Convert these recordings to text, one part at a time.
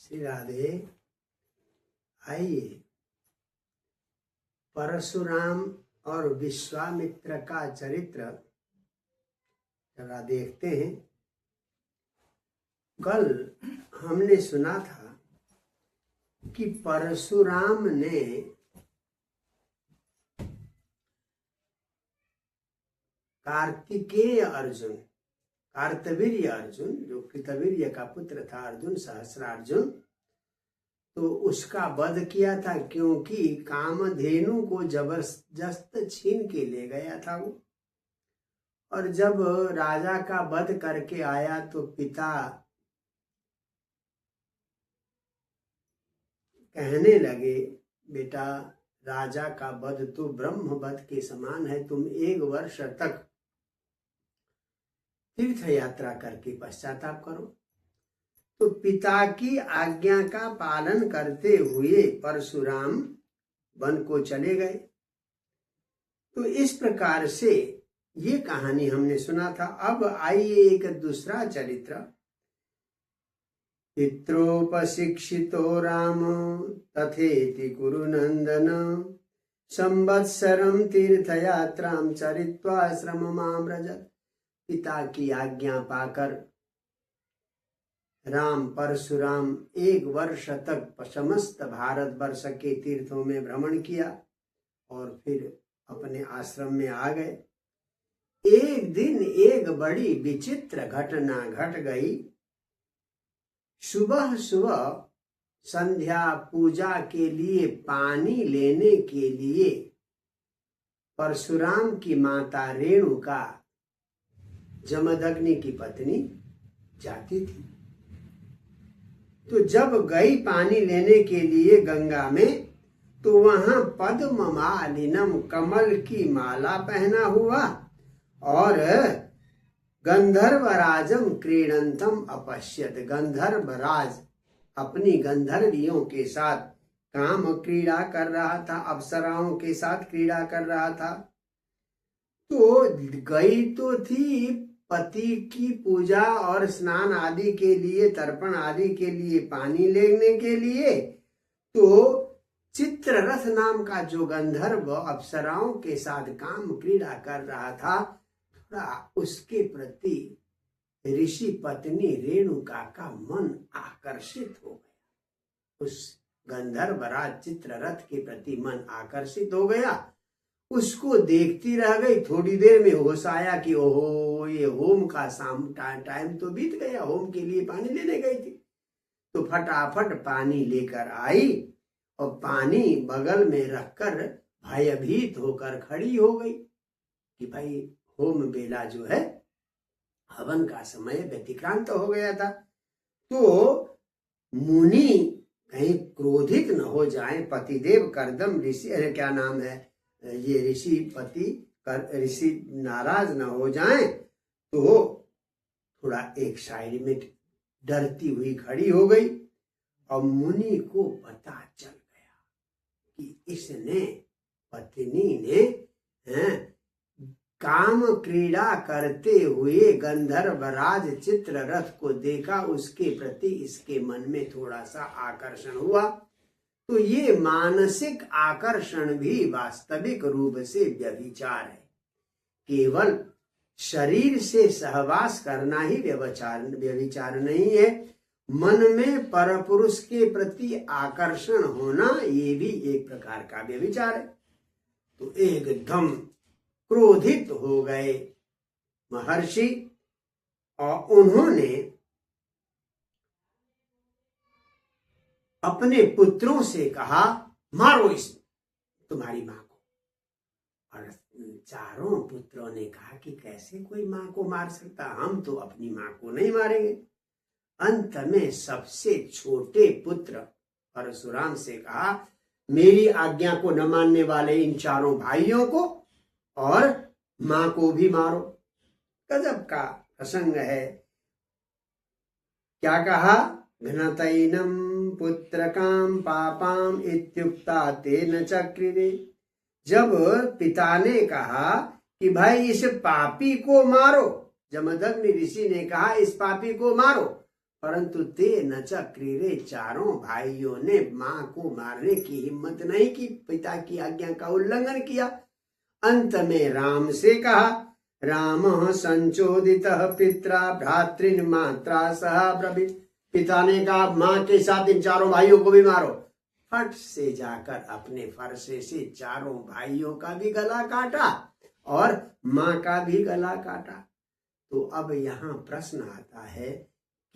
श्री राधे। आइए परशुराम और विश्वामित्र का चरित्र जरा देखते हैं। कल हमने सुना था कि परशुराम ने कार्तिकेय अर्जुन, कार्तवीर्य अर्जुन, जो कृतवीर्य का पुत्र था अर्जुन, सहस्रार्जुन, तो उसका वध किया था, क्योंकि कामधेनु को जबरदस्त छीन के ले गया था वो। और जब राजा का वध करके आया तो पिता कहने लगे, बेटा राजा का वध तो ब्रह्म वध के समान है, तुम 1 वर्ष तक तीर्थ यात्रा करके पश्चाताप करो। तो पिता की आज्ञा का पालन करते हुए परशुराम वन को चले गए। तो इस प्रकार से ये कहानी हमने सुना था। अब आइए एक दूसरा चरित्र। पित्रोपशिक्षितो राम तथेति कुरुनंदन संवत्सरं तीर्थयात्रां चरित्वा श्रममाव्रजत्। पिता की आज्ञा पाकर राम परशुराम 1 वर्ष तक समस्त भारत वर्ष के तीर्थों में भ्रमण किया और फिर अपने आश्रम में आ गए। एक दिन एक बड़ी विचित्र घटना घट गई। सुबह सुबह संध्या पूजा के लिए पानी लेने के लिए परशुराम की माता रेणुका, जमदग्नि की पत्नी, जाती थी। तो जब गई पानी लेने के लिए गंगा में, तो वहां पद्म मालिनम, कमल की माला पहना हुआ और गंधर्वराजम क्रीडंतम अपश्यत। गंधर्वराज अपनी गंधर्वियों के साथ काम क्रीड़ा कर रहा था, अप्सराओं के साथ क्रीड़ा कर रहा था। तो गई तो थी पति की पूजा और स्नान आदि के लिए, तर्पण आदि के लिए पानी लेने के लिए। तो चित्ररथ नाम का जो गंधर्व अप्सराओं के साथ काम क्रीड़ा कर रहा था, थोड़ा उसके प्रति ऋषि पत्नी रेणुका का मन आकर्षित हो गया। उस गंधर्वराज चित्ररथ के प्रति मन आकर्षित हो गया। उसको देखती रह गई। थोड़ी देर में होश आया कि ओहो, ये होम का टाइम तो बीत गया, होम के लिए पानी लेने गई थी। तो फटाफट पानी लेकर आई और पानी बगल में रखकर भयभीत होकर खड़ी हो गई कि भाई होम बेला जो है, हवन का समय व्यतिक्रांत हो गया था। तो मुनि कहीं क्रोधित न हो जाए, पतिदेव करदम ऋषि, क्या नाम है ये ऋषि पति ऋषि नाराज न हो जाए, तो थोड़ा एक साइड में डरती हुई खड़ी हो गई। और मुनि को पता चल गया कि इसने, पत्नी ने काम क्रीड़ा करते हुए गंधर्वराज चित्ररथ को देखा, उसके प्रति इसके मन में थोड़ा सा आकर्षण हुआ। तो ये मानसिक आकर्षण भी वास्तविक रूप से व्यभिचार है। केवल शरीर से सहवास करना ही व्यभिचार नहीं है, मन में परपुरुष के प्रति आकर्षण होना ये भी एक प्रकार का व्यभिचार है। तो एकदम क्रोधित हो गए महर्षि और उन्होंने अपने पुत्रों से कहा, मारो इस तुम्हारी मां को। और चारों पुत्रों ने कहा कि कैसे कोई मां को मार सकता, हम तो अपनी मां को नहीं मारेंगे। अंत में सबसे छोटे पुत्र परशुराम से कहा, मेरी आज्ञा को न मानने वाले इन चारों भाइयों को और मां को भी मारो। गजब का प्रसंग है। क्या कहा, घनतैनम पुत्रकाम पापाम इत्युक्ता तेन चक्रिरे। जब पिता ने कहा कि भाई इस पापी को मारो, जमदग्नि ऋषि ने कहा इस पापी को मारो, परंतु ते न चक्रीरे, चारों भाइयों ने मां को मारने की हिम्मत नहीं की, पिता की आज्ञा का उल्लंघन किया। अंत में राम से कहा, राम संचोदित पित्रा भ्रातृन मात्रा सह ब्रवीत। पिता ने कहा, मां के साथ इन चारों भाइयों को भी मारो। फट से जाकर अपने फरसे से चारों भाइयों का भी गला काटा और मां का भी गला काटा। तो अब यहाँ प्रश्न आता है,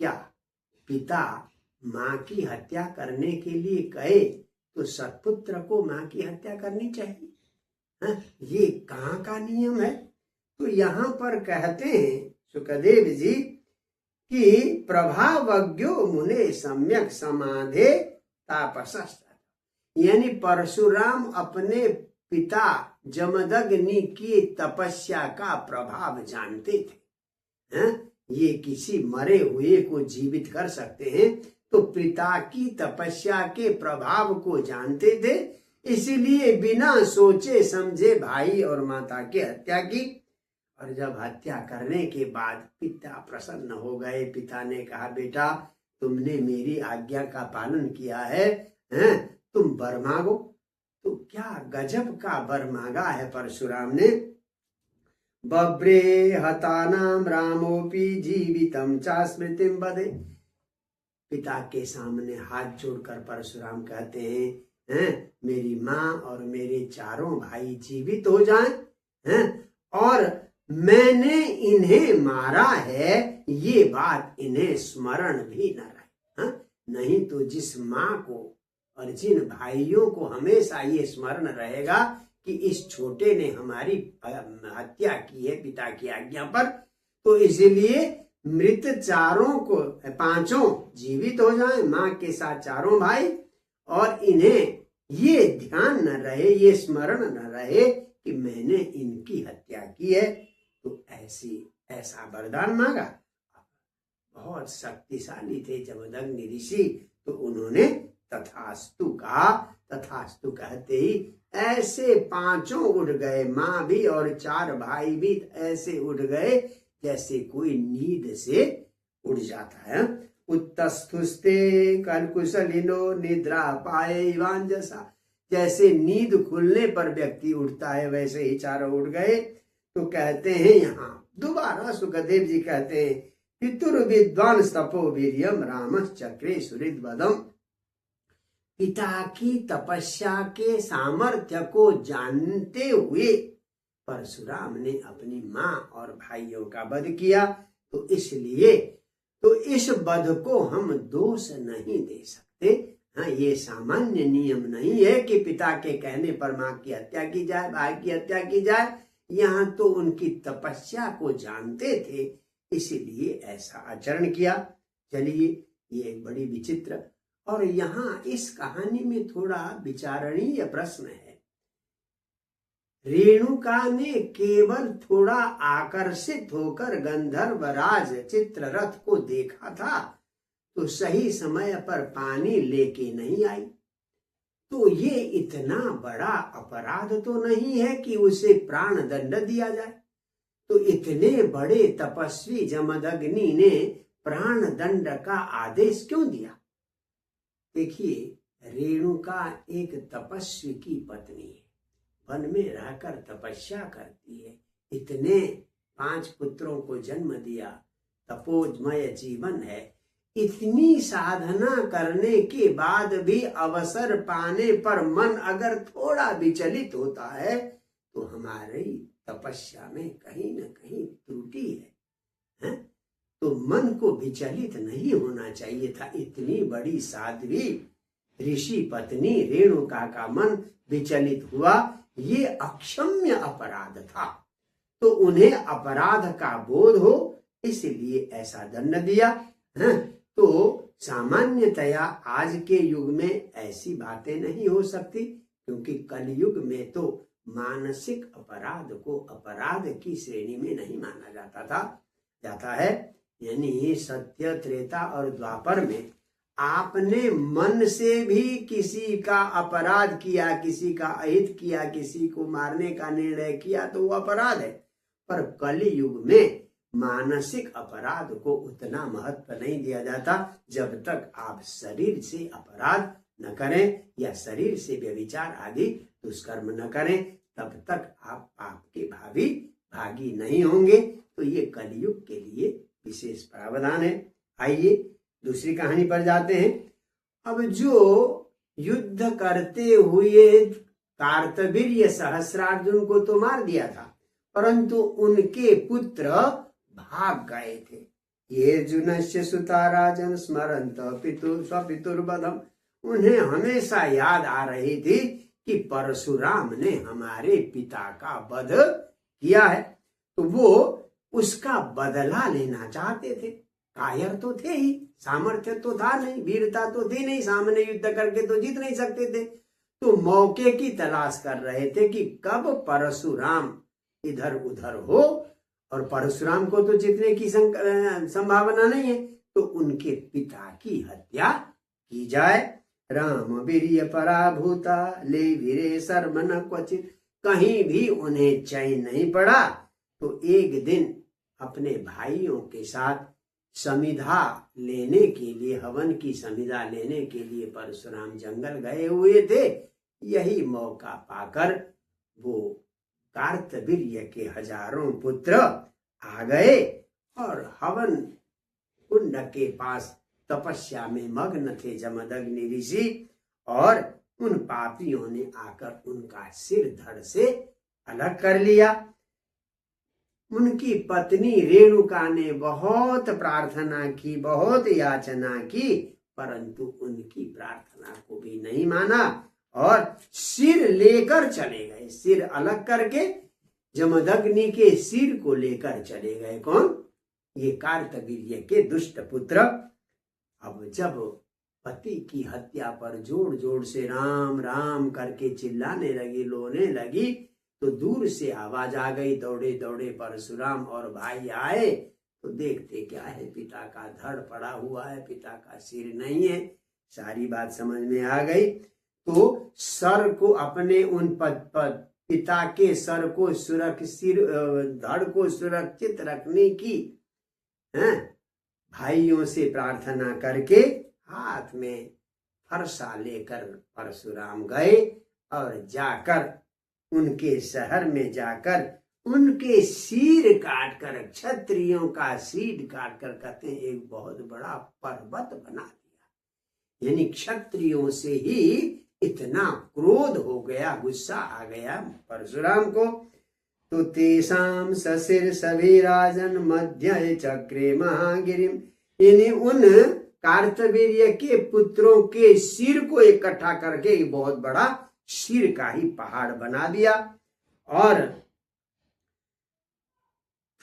क्या पिता मां की हत्या करने के लिए कहे तो सत्पुत्र को मां की हत्या करनी चाहिए? ये कहाँ का नियम है? तो यहाँ पर कहते हैं सुखदेव जी कि प्रभावज्ञो मुने सम्यक समाधे तापसस्त, यानी परशुराम अपने पिता जमदग्नि की तपस्या का प्रभाव जानते थे। ये किसी मरे हुए को जीवित कर सकते हैं, तो पिता की तपस्या के प्रभाव को जानते थे, इसीलिए बिना सोचे समझे भाई और माता की हत्या की। और जब हत्या करने के बाद पिता प्रसन्न हो गए, पिता ने कहा, बेटा तुमने मेरी आज्ञा का पालन किया है, तुम वर मांगो। तो क्या गजब का वर मांगा है परशुराम ने। बब्रे हतानाम रामोपि जीवितम चा स्मृतिम बदे। पिता के सामने हाथ जोड़कर परशुराम कहते हैं, मेरी माँ और मेरे चारों भाई जीवित हो जाएं, और मैंने इन्हें मारा है, ये बात इन्हें स्मरण भी न रहे। नहीं तो जिस माँ को और जिन भाइयों को हमेशा ये स्मरण रहेगा कि इस छोटे ने हमारी हत्या की है पिता की आज्ञा पर, तो इसलिए मृत चारों को, पांचों जीवित हो जाएं, मां के साथ चारों भाई, और इन्हें ये ध्यान न रहे, ये स्मरण न रहे कि मैंने इनकी हत्या की है। तो ऐसा वरदान मांगा। बहुत शक्तिशाली थे जमदग्नि ऋषि, तो उन्होंने तथास्तु कहा। तथास्तु कहते ही ऐसे पांचों उठ गए, मां भी और चार भाई भी ऐसे उठ गए जैसे कोई नींद से उड़ जाता है। उत्तस्थुस्ते कलकुशलिनो निद्रा पाए वांजसा, जैसे नींद खुलने पर व्यक्ति उठता है वैसे ही चारों उठ गए। तो कहते हैं यहाँ दोबारा सुखदेव जी कहते हैं, पितुर विद्वान तपो वीर्यम रामस चक्रे सुहृद वदम। पिता की तपस्या के सामर्थ्य को जानते हुए परशुराम ने अपनी मां और भाइयों का वध किया। तो इसलिए तो इस वध को हम दोष नहीं दे सकते। ये सामान्य नियम नहीं है कि पिता के कहने पर मां की हत्या की जाए, भाई की हत्या की जाए। यहाँ तो उनकी तपस्या को जानते थे, इसीलिए ऐसा आचरण किया। चलिए, ये एक बड़ी विचित्र, और यहाँ इस कहानी में थोड़ा विचारणीय प्रश्न है। रेणुका ने केवल थोड़ा आकर्षित होकर गंधर्वराज चित्ररथ को देखा था, तो सही समय पर पानी लेके नहीं आई। तो ये इतना बड़ा अपराध तो नहीं है कि उसे प्राण दंड दिया जाए। तो इतने बड़े तपस्वी जमदग्नि ने प्राण दंड का आदेश क्यों दिया? देखिए, रेणुका एक तपस्वी की पत्नी है, वन में रहकर तपस्या करती है, इतने 5 पुत्रों को जन्म दिया, तपोमय जीवन है। इतनी साधना करने के बाद भी अवसर पाने पर मन अगर थोड़ा विचलित होता है, तो हमारी तपस्या में कहीं न कहीं त्रुटि है? तो मन को विचलित नहीं होना चाहिए था। इतनी बड़ी साध्वी ऋषि पत्नी रेणुका का मन विचलित हुआ, ये अक्षम्य अपराध था। तो उन्हें अपराध का बोध हो, इसलिए ऐसा दंड दिया। तो सामान्यतया आज के युग में ऐसी बातें नहीं हो सकती, क्योंकि कलयुग में तो मानसिक अपराध को अपराध की श्रेणी में नहीं माना जाता है। यानी सत्य, त्रेता और द्वापर में आपने मन से भी किसी का अपराध किया, किसी का अहित किया, किसी को मारने का निर्णय किया, तो वो अपराध है। पर कलयुग में मानसिक अपराध को उतना महत्व नहीं दिया जाता जब तक आप शरीर से अपराध न करें या शरीर से व्यभिचार आदि दुष्कर्म न करें, तब तक आप पाप के भागी नहीं होंगे। तो ये कलयुग के लिए विशेष प्रावधान है। आइए दूसरी कहानी पर जाते हैं। अब जो युद्ध करते हुए कार्तवीर्य सहस्रार्जुन को तो मार दिया था, परंतु उनके पुत्र भाग गए थे। ये अर्जुनस्य सुता राजन स्मरंत स्वपितुर्वधम, उन्हें हमेशा याद आ रही थी कि परशुराम ने हमारे पिता का वध किया है, तो वो उसका बदला लेना चाहते थे। कायर तो थे ही, सामर्थ्य तो था नहीं, वीरता तो थी नहीं, सामने युद्ध करके तो जीत नहीं सकते थे। तो मौके की तलाश कर रहे थे कि कब परशुराम इधर उधर हो, और परशुराम को तो जीतने की संभावना नहीं है, तो उनके पिता की हत्या की जाए। राम वीर्य पराभूता ले वीरे शर्म न क्वचित, कहीं भी उन्हें चैन नहीं पड़ा। तो एक दिन अपने भाइयों के साथ समिधा लेने के लिए, हवन की समिधा लेने के लिए परशुराम जंगल गए हुए थे। यही मौका पाकर वो कार्तवीर्य के हजारों पुत्र आ गए और हवन कुंड के पास तपस्या में मग्न थे जमदग्नि ऋषि, और उन पापियों ने आकर उनका सिर धड़ से अलग कर लिया। उनकी पत्नी रेणुका ने बहुत प्रार्थना की, बहुत याचना की, परंतु उनकी प्रार्थना को भी नहीं माना और सिर लेकर चले गए। सिर अलग करके जमदग्नि के सिर को लेकर चले गए। कौन? ये कार्तवीर्य के दुष्ट पुत्र। अब जब पति की हत्या पर जोर जोर से राम राम करके चिल्लाने लगी, रोने लगी, तो दूर से आवाज आ गई। दौड़े दौड़े परशुराम और भाई आए तो देखते क्या है, पिता का धड़ पड़ा हुआ है, पिता का सिर नहीं है। सारी बात समझ में आ गई। तो सर को अपने उन पिता के सर को धड़ को सुरक्षित रखने की भाइयों से प्रार्थना करके हाथ में फरसा लेकर परशुराम गए और जाकर उनके शहर में जाकर उनके सिर काटकर, क्षत्रियों का सिर काटकर, कहते हैं एक बहुत बड़ा पर्वत बना दिया। यानी क्षत्रियों से ही इतना क्रोध हो गया, गुस्सा आ गया परशुराम को। तो तेषाम सशिर सभी राजन मध्य चक्रे महागिरिम, यानी उन कार्तवीर्य के पुत्रों के सिर को इकट्ठा करके बहुत बड़ा सिर का ही पहाड़ बना दिया। और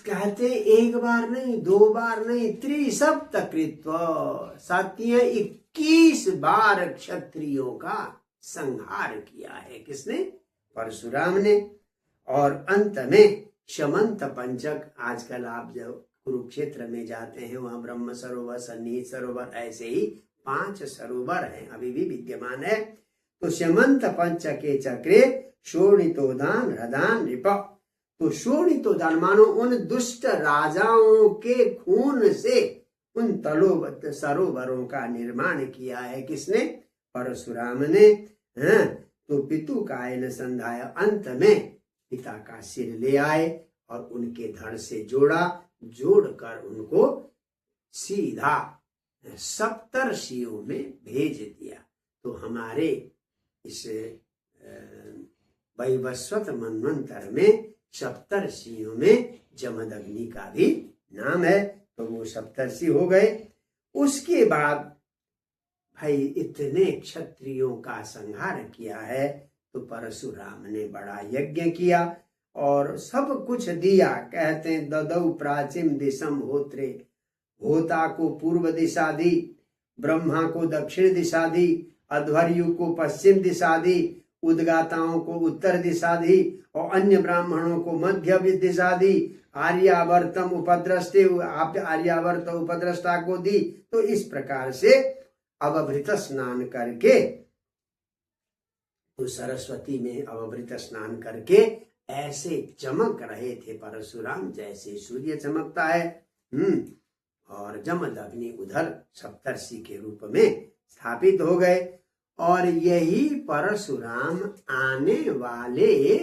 कहते एक बार नहीं, दो बार नहीं, त्रिसप्तकृत्व, 21 बार क्षत्रियों का संहार किया है। किसने? परशुराम ने। और अंत में शमंत पंचक, आजकल आप जब कुरुक्षेत्र में जाते हैं वहां ब्रह्म सरोवर, सन्निहित सरोवर, ऐसे ही 5 सरोवर हैं, अभी भी विद्यमान है। तो शमंत पंचके चक्रे शोणितोदान हृदान नृप, तो शोणितोदान मानो उन दुष्ट राजाओं के खून से उन सरोवरों का निर्माण किया है। किसने? परशुराम ने। तो पितु कायन संधाय, अंत में पिता का सिर ले आए और उनके धड़ से जोड़ा, जोड़कर उनको सीधा सप्तर्षियों में भेज दिया। तो हमारे इस वैवस्वत मनवंतर में सप्तर्षियों में जमदग्नि का भी नाम है। तो वो सप्तर्षि हो गए। उसके बाद भाई इतने क्षत्रियों का संहार किया है, तो परशुराम ने बड़ा यज्ञ किया और सब कुछ दिया। कहते हैं ददौ प्राचीन दिशम होत्रे, होता को पूर्व दिशा दी, ब्रह्मा को दक्षिण दिशा दी, अध्वर्यु को पश्चिम दिशा दी, उद्गाताओं को उत्तर दिशा दी और अन्य ब्राह्मणों को मध्य दिशा दी, आर्यावर्तम उपद्रष्टे आर्यावर्त उपद्रष्टा को दी। तो इस प्रकार से अवभृत स्नान करके, तो सरस्वती में अवभृत स्नान करके ऐसे चमक रहे थे परशुराम जैसे सूर्य चमकता है। और जमदग्नि उधर सप्तर्षि के रूप में स्थापित हो गए। और यही परशुराम आने वाले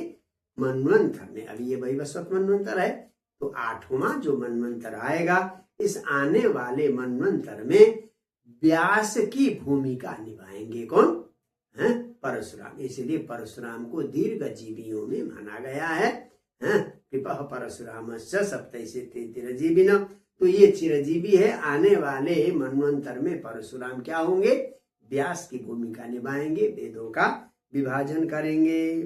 मनवंतर में, अभी ये वैवस्वत मनवंतर है, तो 8वां जो मनवंतर आएगा, इस आने वाले मनवंतर में व्यास की भूमिका निभाएंगे। कौन है? परशुराम। इसलिए परशुराम को दीर्घ जीवियों में माना गया है। कृपा परशुरामस्य सप्तैषि चिरजीविनः। तो ये चिरजीवी है। आने वाले मनवंतर में परशुराम क्या होंगे? व्यास की भूमिका निभाएंगे, वेदों का विभाजन करेंगे।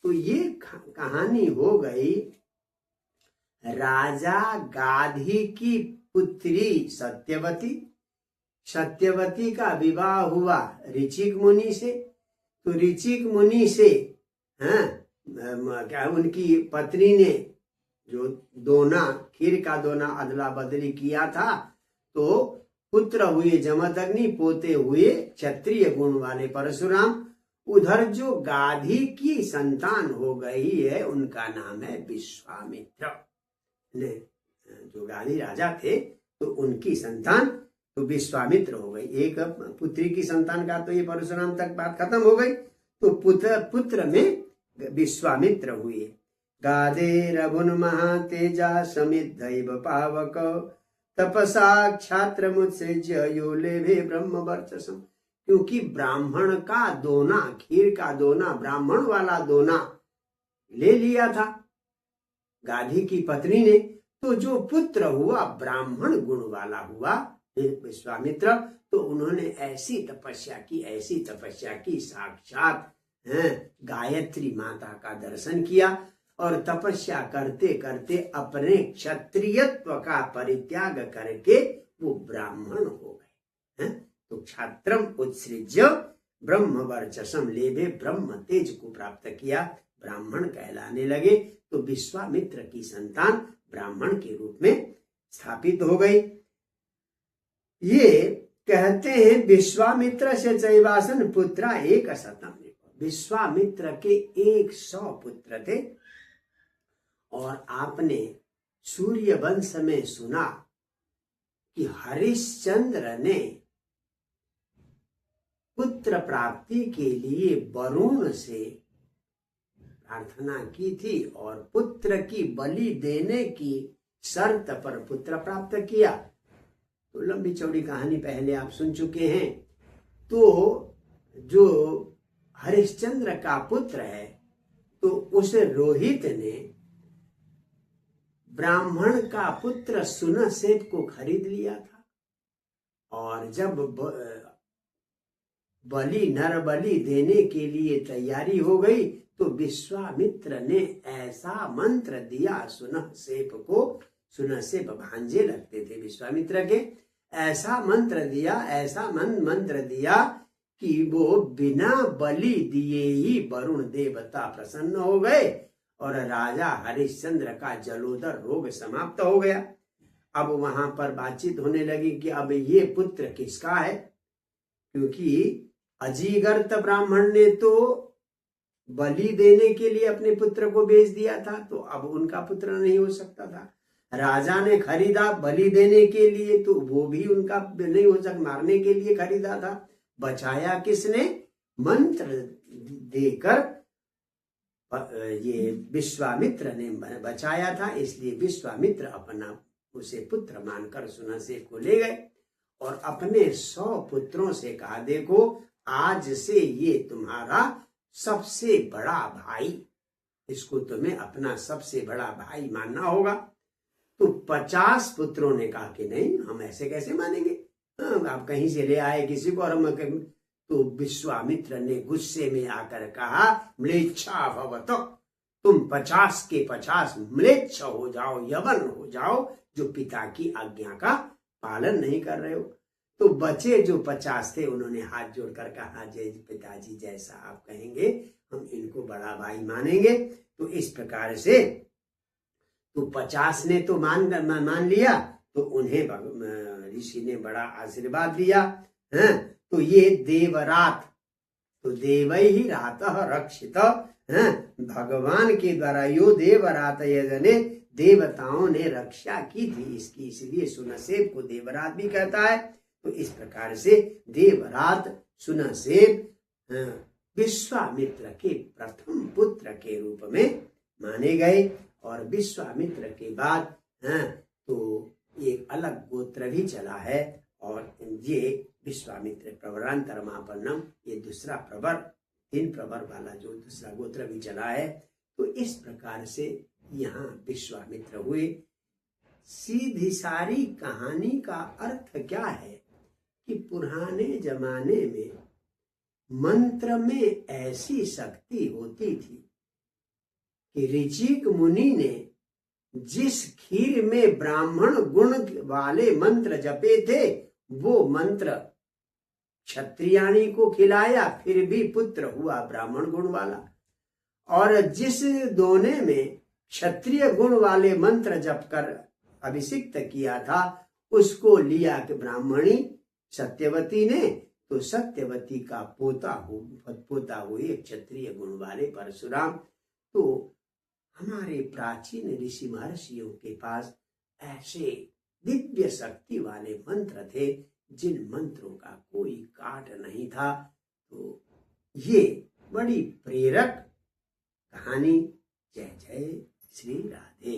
तो ये कहानी हो गई राजा गाधी की पुत्री सत्यवती। सत्यवती का विवाह हुआ ऋचिक मुनि से। तो ऋचिक मुनि से क्या उनकी पत्नी ने जो दोना, खीर का दोना अदला बदली किया था, तो पुत्र हुए जमदग्नि, पोते हुए क्षत्रिय गुण वाले परशुराम। उधर जो गाधी की संतान हो गई है, उनका नाम है विश्वामित्र। जो गाधी राजा थे तो उनकी संतान तो विश्वामित्र हो गई। एक पुत्री की संतान का तो ये परशुराम तक बात खत्म हो गई। तो पुत्र में विश्वामित्र हुए। गाधे रघुन महातेजा समिद्धैव पावक तपसा क्षात्र मुत्सृज्य यो लेभे ब्रह्म वर्चसम। क्योंकि ब्राह्मण का दोना, खीर का दोना, ब्राह्मण वाला दोना ले लिया था गाधी की पत्नी ने, तो जो पुत्र हुआ ब्राह्मण गुण वाला हुआ विश्वामित्र। तो उन्होंने ऐसी तपस्या की, साक्षात गायत्री माता का दर्शन किया और तपस्या करते करते अपने क्षत्रियत्व का परित्याग करके वो ब्राह्मण हो गए। तो क्षात्रम उत्सृज्य ब्रह्म वर्चसम लेभे, ब्रह्म तेज को प्राप्त किया, ब्राह्मण कहलाने लगे। तो विश्वामित्र की संतान ब्राह्मण के रूप में स्थापित हो गई। ये कहते हैं विश्वामित्र से चैवासन पुत्रा एक शतम। विश्वामित्र के 100 पुत्र थे। और आपने सूर्य वंश में सुना कि हरिश्चंद्र ने पुत्र प्राप्ति के लिए वरुण से प्रार्थना की थी और पुत्र की बलि देने की शर्त पर पुत्र प्राप्त किया। तो लंबी चौड़ी कहानी पहले आप सुन चुके हैं। तो जो हरिश्चंद्र का पुत्र है, तो उस रोहित ने ब्राह्मण का पुत्र सुनसेप को खरीद लिया था। और जब नर बलि देने के लिए तैयारी हो गई, तो विश्वामित्र ने ऐसा मंत्र दिया सुनसेप को। सुनसेप भांजे लगते थे विश्वामित्र के। ऐसा मंत्र दिया कि वो बिना बलि दिए ही वरुण देवता प्रसन्न हो गए और राजा हरिश्चंद्र का जलोदर रोग समाप्त हो गया। अब वहां पर बातचीत होने लगी कि अब ये पुत्र किसका है, क्योंकि अजीगर्त ब्राह्मण ने तो बलि देने के लिए अपने पुत्र को बेच दिया था, तो अब उनका पुत्र नहीं हो सकता था। राजा ने खरीदा बलि देने के लिए, तो वो भी उनका नहीं हो सकता, मारने के लिए खरीदा था। बचाया किसने? मंत्र देकर ये विश्वामित्र ने बचाया था। इसलिए विश्वामित्र अपना उसे पुत्र मानकर सुनसेप को ले गए और अपने 100 पुत्रों से कहा, देखो आज से ये तुम्हारा सबसे बड़ा भाई, इसको तुम्हें अपना सबसे बड़ा भाई मानना होगा। तो 50 पुत्रों ने कहा कि नहीं, हम ऐसे कैसे मानेंगे, आप कहीं से ले आए किसी को और हम। तो विश्वामित्र ने गुस्से में आकर कहा, म्लेच्छा भवत, तुम 50 के 50 म्लेच्छ हो जाओ, यवन हो जाओ, जो पिता की आज्ञा का पालन नहीं कर रहे हो। तो बचे जो 50 थे, उन्होंने हाथ जोड़कर कहा, जय पिताजी, जैसा आप कहेंगे हम इनको बड़ा भाई मानेंगे। तो इस प्रकार से तो 50 ने तो मान लिया, तो उन्हें ऋषि ने बड़ा आशीर्वाद दिया। तो ये देवरात, तो देवैहि रातः रक्षित हैं, भगवान के द्वारा यो देवरात यजने, देवताओं ने रक्षा की थी इसकी, इसलिए सुनसेब को देवरात भी कहता है। तो इस प्रकार से देवरात सुनसेब विश्वामित्र के प्रथम पुत्र के रूप में माने गए। और विश्वामित्र के बाद तो एक अलग गोत्र भी चला है, और ये विश्वामित्र प्रवरांतरमापन्नम, ये दूसरा प्रवर, 3 प्रवर वाला जो दूसरा गोत्र भी चला है। तो इस प्रकार से यहाँ विश्वामित्र हुए। सीधी सारी कहानी का अर्थ क्या है कि पुराने जमाने में मंत्र में ऐसी शक्ति होती थी कि ऋचिक मुनि ने जिस खीर में ब्राह्मण गुण वाले मंत्र जपे थे, वो मंत्र क्षत्रियाणी को खिलाया, फिर भी पुत्र हुआ ब्राह्मण गुण वाला। और जिस दोने में क्षत्रिय गुण वाले मंत्र जप कर अभिषिक्त किया था, उसको लिया कि ब्राह्मणी सत्यवती ने, तो सत्यवती का पोता हुए क्षत्रिय गुण वाले परशुराम। तो हमारे प्राचीन ऋषि महर्षियों के पास ऐसे दिव्य शक्ति वाले मंत्र थे जिन मंत्रों का कोई काट नहीं था। तो ये बड़ी प्रेरक कहानी। जय जय श्री राधे।